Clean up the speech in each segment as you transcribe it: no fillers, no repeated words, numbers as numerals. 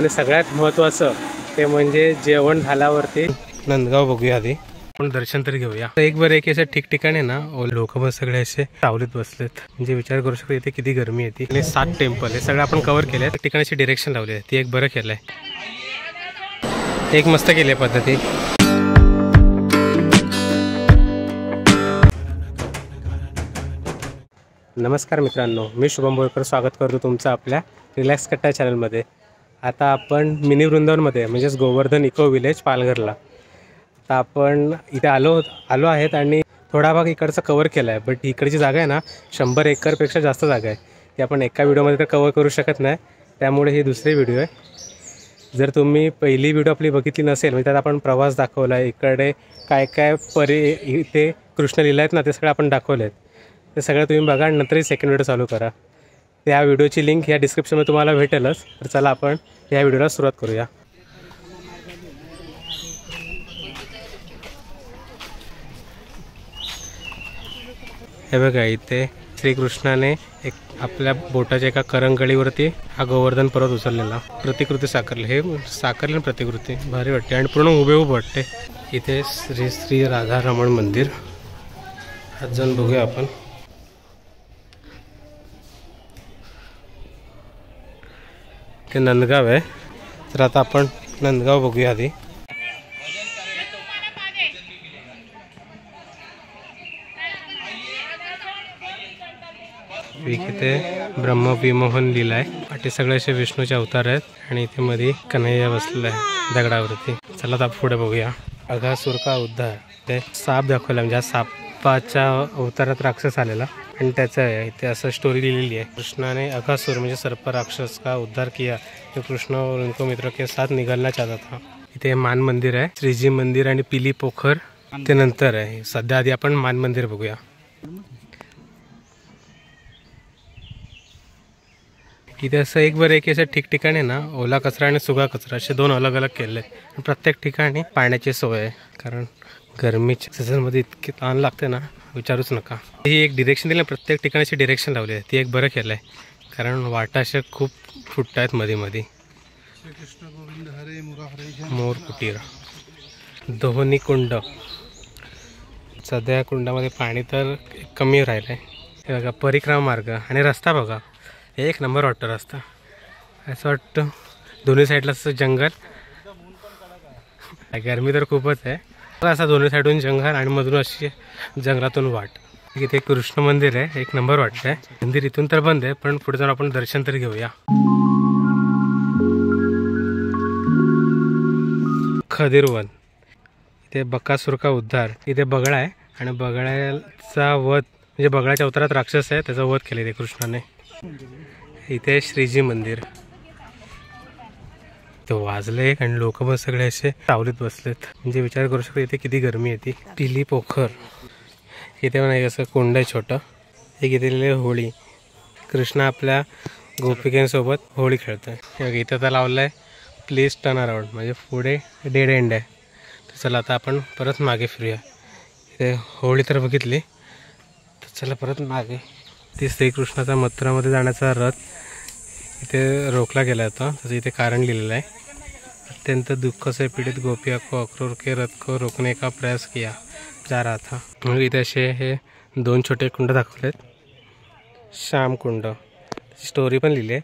आणि सगळ्यात महत्त्वाचं ते म्हणजे जेवण झाल्यावरती नंदगाव बघूया आधी, पण दर्शन तरी घेऊया। एक बरं एक अशा ठिकठिकाणी ना लोक बस सगळे असे सावलीत बसलेत, म्हणजे विचार करू शकतो इथे किती गरमी येते। आणि 7 टेम्पल हे सगळं आपण कव्हर केलंय, ठिकाणाची डिरेक्शन लावली आहे ती एक बरं केलंय, एक मस्त केली पद्धती। नमस्कार मित्रांनो, मी शुभम बोरकर स्वागत करतो तुमचं आपल्या रिलॅक्स कट्टा चॅनलमध्ये। आता आपण मिनी वृंदावनमध्ये म्हणजेच गोवर्धन इको विलेज पालघरला तर आपण इथे आलो आहेत आणि थोडा भाग इकडचा कव्हर केला आहे। बट इकडची जागा आहे ना 100 एकरपेक्षा जास्त जागा आहे, ती आपण एका व्हिडिओमध्ये तर कव्हर करू शकत नाही, त्यामुळे ही दुसरी व्हिडिओ आहे। जर तुम्ही पहिली व्हिडिओ आपली बघितली नसेल म्हणजे त्यात आपण प्रवास दाखवला आहे, इकडे काय काय इथे कृष्ण लीला आहेत ना ते सगळं आपण दाखवले आहेत, ते सगळं तुम्ही बघा आणि नंतरही सेकंड व्हिडिओ चालू करा। त्या व्हिडिओची लिंक या डिस्क्रिप्शनमध्ये तुम्हाला भेटेलच। तर चला आपण या व्हिडिओला सुरुवात करूया। हे बघा, इथे श्रीकृष्णाने एक आपल्या बोटाच्या एका करंगळीवरती हा गोवर्धन पर्वत उचललेला, प्रतिकृती साकारली, हे साकारली प्रतिकृती भारी वाटते आणि पूर्ण हुबेहूब वाटते। इथे श्री राधा रमण मंदिर, आज जाऊन बघूया आपण। ते नंदगाव आहे, तर आता आपण नंदगाव बघूया आधी। इथे ब्रह्मविमोहन लीला आहे, ते सगळे असे विष्णूचे अवतार आहेत आणि इथे मध्ये कन्हैया बसलेला आहे दगडावरती। चला आता पुढे बघूया। अघासुर का उद्धार, ते साप दाखवला, म्हणजे सापाच्या अवतारात राक्षस आलेला आणि त्याचं इथे असं स्टोरी लिहिलेली आहे। कृष्णाने अघासुर म्हणजे सर्प राक्षस का उद्धार किया, कृष्ण और उनको मित्र के साथ निघालना चाहता था। इथे मान मंदिर आहे, श्रीजी मंदिर आणि पिली पोखर ते नंतर आहे। सध्या आधी आपण मान मंदिर बघूया। इथे असं एक बरं एक अशा ठिकठिकाणी ना ओला कचरा आणि सुका कचरा असे दोन अलग अलग केले, प्रत्येक ठिकाणी पाण्याची सोय आहे, कारण गरमीच्या सीझनमध्ये इतके ताण लागते ना विचारूच नका। ही एक डिरेक्शन दिली, प्रत्येक ठिकाणाची डिरेक्शन लावली आहे, ती एक बरं केलं आहे, कारण वाटा अशा खूप फुटत आहेत मध्ये मध्ये। मोर कुटीर, दोहनी कुंड, सध्या कुंडामध्ये पाणी तर कमी राहिलं आहे। हे बघा परिक्रमा मार्ग आणि रस्ता बघा, एक नंबर वाटतं रस्ता, असं वाटतं दोन्ही साईडला असं जंगल, गरमी तर खूपच आहे, असं दोन्ही साईडून जंगल आणि मधून अशी जंगलातून वाट। इथे कृष्ण मंदिर आहे, एक नंबर वाटतंय। मंदिर इथून तर बंद आहे, पण पुढे जाऊन आपण दर्शन तरी घेऊया। खदिरवन, इथे बकासूर का उद्धार, इथे बगळा आहे आणि बगळ्याचा वध म्हणजे बगळ्याच्या अवतारात राक्षस आहे, त्याचा वध केला इथे कृष्णाने। इथे श्रीजी मंदिर, ते वाजले आणि लोक पण सगळे असे सावलीत बसलेत, म्हणजे विचार करू शकतो इथे किती गरमी येते। पिली पोखर, इथे पण असं कुंड आहे छोटं, एक इथे लिहिले होळी, कृष्ण आपल्या गोपिकांसोबत होळी खेळतोय। इथं तर लावलं आहे प्लीज टर्न अराउंड, म्हणजे पुढे डेड एंड आहे। तर चला आता आपण परत मागे फिरूया। इथे होळी तर बघितली, तर चला परत मागे। ते श्रीकृष्णाचा मथुरामध्ये जाण्याचा रथ इथे रोखला गेला होता, त्याचं इथे कारण लिहिलेलं आहे। अत्यंत दुःख से पीडित गोपिया को अक्रूर के रथ को रोकने का प्रयास किया जा रहा था। मग इथे असे हे दोन छोटे कुंड दाखवलेत, श्याम कुंड, स्टोरी पण लिहिली आहे।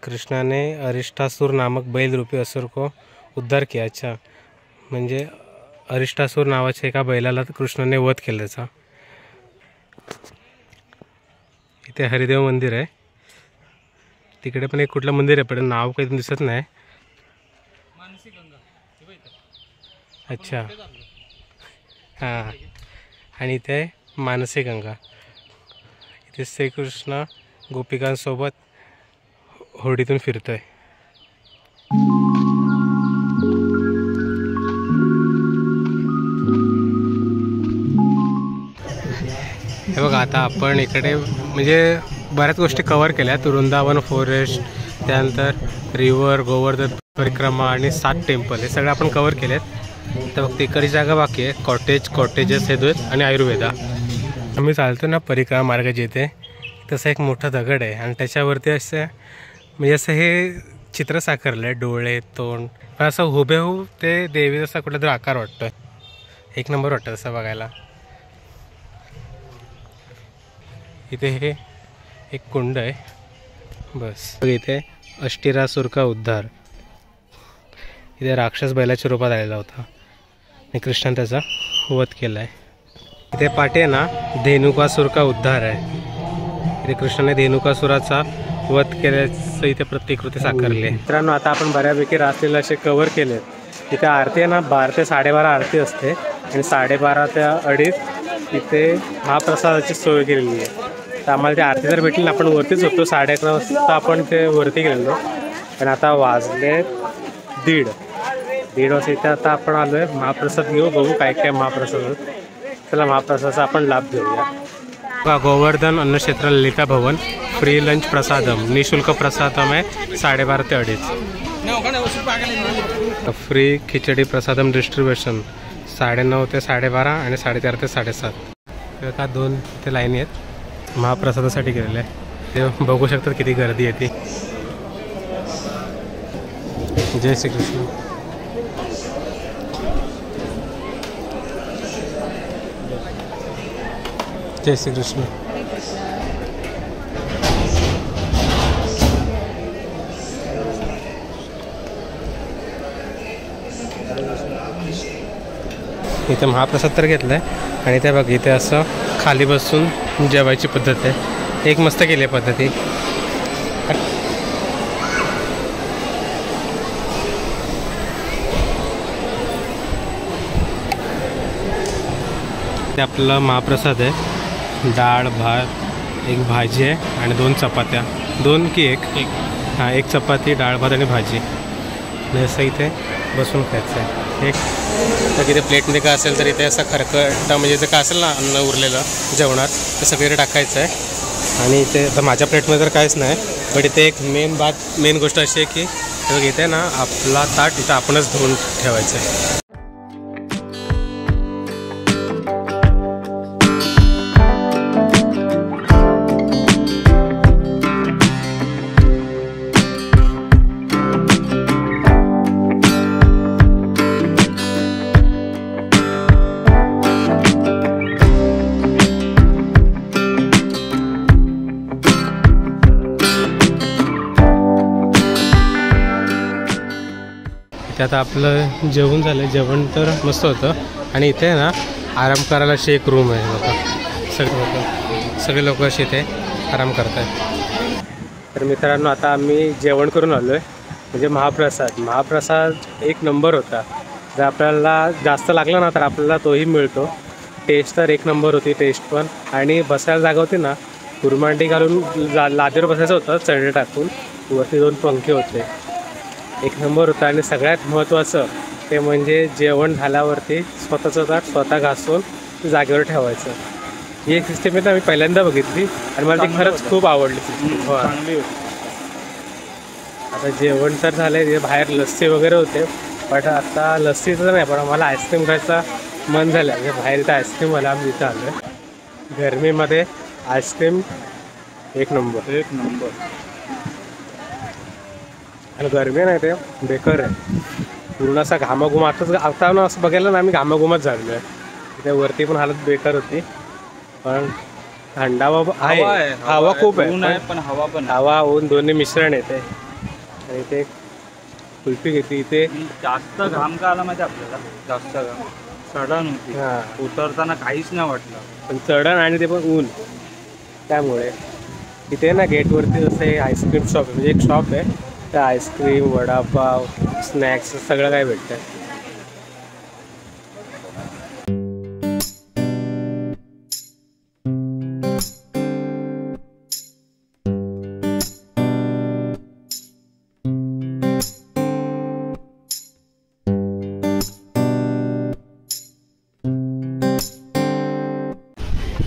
कृष्णाने अरिष्टासूर नामक बैल रूपी असुर को उद्धार किया, अच्छा म्हणजे अरिष्टासूर नावाच्या एका बैलाला कृष्णाने वध केला त्याचा। इथे हरिदेव मंदिर आहे, तिकडे पण एक कुठलं मंदिर आहे पण नाव काही दिसत नाही। अच्छा हां, आणि इथे मानसी गंगा, इथे श्रीकृष्ण गोपिकांसोबत होडीतून फिरतोय। हे बघा, आता आपण इकडे म्हणजे बऱ्याच गोष्टी कव्हर केल्या, वृंदावन फॉरेस्ट, त्यानंतर रिव्हर, गोवर्धन परिक्रमा आणि 7 टेम्पल हे सगळं आपण कव्हर केलेत। तर फक्त इकडची जागा बाकी आहे, कॉटेजेस हे आहेत आणि आयुर्वेदा। आम्ही चालतो ना परिक्रमा मार्गाचे, इथे तसा एक मोठा दगड आहे आणि त्याच्यावरती असं म्हणजे असं हे चित्र साकारलंय, डोळे, तोंड, पण असं हुबेहूब ते देवी असा कुठला तरी आकार वाटतोय. एक नंबर वाटतं असं बघायला. इथे हे एक कुंड आहे. बस इथे अष्टीरासूर का उद्धार. इथे राक्षस बैलाच्या रूपात आलेला होता आणि कृष्णाने त्याचा वध केला आहे. इथे पाठी आहे ना धेनुकासूर का उद्धार आहे. इथे कृष्णाने धेनुकासुराचा वध केल्याचं इथे प्रतिकृती साकारली आहे. मित्रांनो आता आपण बऱ्यापैकी रासलीला असे कव्हर केले. इथे आरती आहे ना 12 ते 12:30 आरती असते आणि 12:30 ते 2:30 इथे महाप्रसादाची सोय केलेली आहे. तर आम्हाला ते आरती जर भेटली ना आपण वरतीच होतो. 11:30 वाजता आपण ते वरती गेलेलो पण आता वाजले 1:30 वाजता. इथे आता आपण आलो आहे महाप्रसाद घेऊ. बघू काय काय महाप्रसाद. चला महाप्रसादाचा आपण लाभ घेऊया. गोवर्धन अन्न क्षेत्र ललिता भवन फ्री लंच प्रसादम निःशुल्क प्रसादम आहे 12:30 ते 2:30. फ्री खिचडी प्रसादम डिस्ट्रीब्युशन 9:30 ते 12:30 आणि 4:30 ते 7:30. का 2 ते लाईनी आहेत महाप्रसादासाठी गेलेले आहे. ते बघू शकतात किती गर्दी आहे ती. जय श्रीकृष्ण. जय श्रीकृष्ण. इथे महाप्रसाद तर घेतलाय आणि त्या बघ इथे असं खाली बसून जेवायची पद्धत आहे. एक मस्त केली आहे पद्धती. ते आपला महाप्रसाद आहे. डाळ भात, एक भाजी आहे आणि 2 चपात्या. 2 की एक? हां, एक चपाती, डाळ भात आणि भाजी. असं इथे बसून खायचं आहे. एक तर इथे प्लेटमध्ये काय असेल तर इथे असं खरकटा म्हणजे जर काय असेल ना अन्न उरलेलं जेवणात तर सगळीकडे टाकायचं आहे. आणि इथे आता माझ्या प्लेटमध्ये तर काहीच नाही पण इथे एक मेन गोष्ट अशी आहे की इथे ना आपला ताट इथं आपणच धुवून ठेवायचं आहे. ते आता आपलं जेवण झालं. जेवण तर मस्त होतं आणि इथे ना आराम करायला अशी एक रूम आहे. बघा सगळे लोक असे इथे आराम करत आहेत. तर मित्रांनो आता आम्ही जेवण करून आलो आहे. म्हणजे महाप्रसाद एक नंबर होता. जर आपल्याला जास्त लागला ना तर आपल्याला तोही मिळतो. टेस्ट तर एक नंबर होती. टेस्ट पण आणि बसायला जागा होती ना कुरमांडी घालून लादीवर बसायचं होतं चढे टाकून. वरती 2 पंखे होते. एक नंबर होता. आणि सगळ्यात महत्त्वाचं ते म्हणजे जेवण झाल्यावरती स्वतःचं ताट स्वतः घासून जागेवर ठेवायचं. ही एक सिस्टीम आहे ना मी पहिल्यांदा बघितली आणि मला ती खरंच खूप आवडली. आता जेवण तर झालं आहे. बाहेर लस्सी वगैरे होते पण आता लस्सीचं नाही पण मला आईस्क्रीम खायचा मन झालं. म्हणजे बाहेर इथं आईस्क्रीम मला आम्ही इथं आलो आहे. गरमीमध्ये आईस्क्रीम एक नंबर. आणि गरमी नाही ते बेकार आहे. पूर्ण असा घामाघूम आता ना असं बघायला ना आम्ही घामाघूमच झालो आहे. तिथे वरती पण हालत बेकार होती पण थंडावा आहे. हवा खूप आहे पण हवा ऊन दोन्ही मिश्रण येते. आणि ते कुल्फी घेतली. इथे जास्त घाम का आला माहिती आपल्याला. जास्त घाम चढण होती. उतरताना काहीच नाही वाटलं पण चढण आणि ते पण ऊन त्यामुळे. इथे ना गेटवरती जसं हे आईस्क्रीम शॉप आहे. म्हणजे एक शॉप आहे त्या आईस्क्रीम वडापाव स्नॅक्स सगळं काय भेटतं.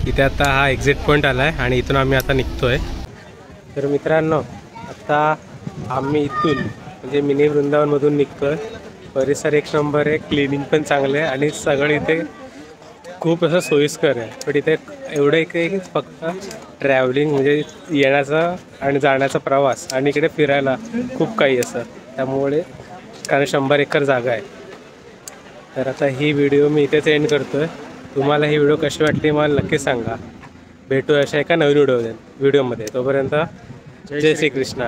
इथे आता हा एक्झिट पॉईंट आला आहे आणि इथून आम्ही आता निघतोय. तर मित्रांनो आता आम्ही इथून म्हणजे मिनी वृंदावनमधून निघतोय. परिसर एक नंबर आहे. क्लिनिंग पण चांगलं आहे आणि सगळं इथे खूप असं सोयीस्कर आहे. पण इथे एवढं एक आहे की फक्त ट्रॅव्हलिंग म्हणजे येण्याचा आणि जाण्याचा प्रवास आणि इकडे फिरायला खूप काही असं. त्यामुळे कारण 100 एकर जागा आहे. तर आता ही व्हिडिओ मी इथेच एंड करतो आहे. तुम्हाला ही व्हिडिओ कशी वाटली मला नक्की सांगा. भेटू अशा एका नवीन व्हिडिओमध्ये. तोपर्यंत जय श्री कृष्ण.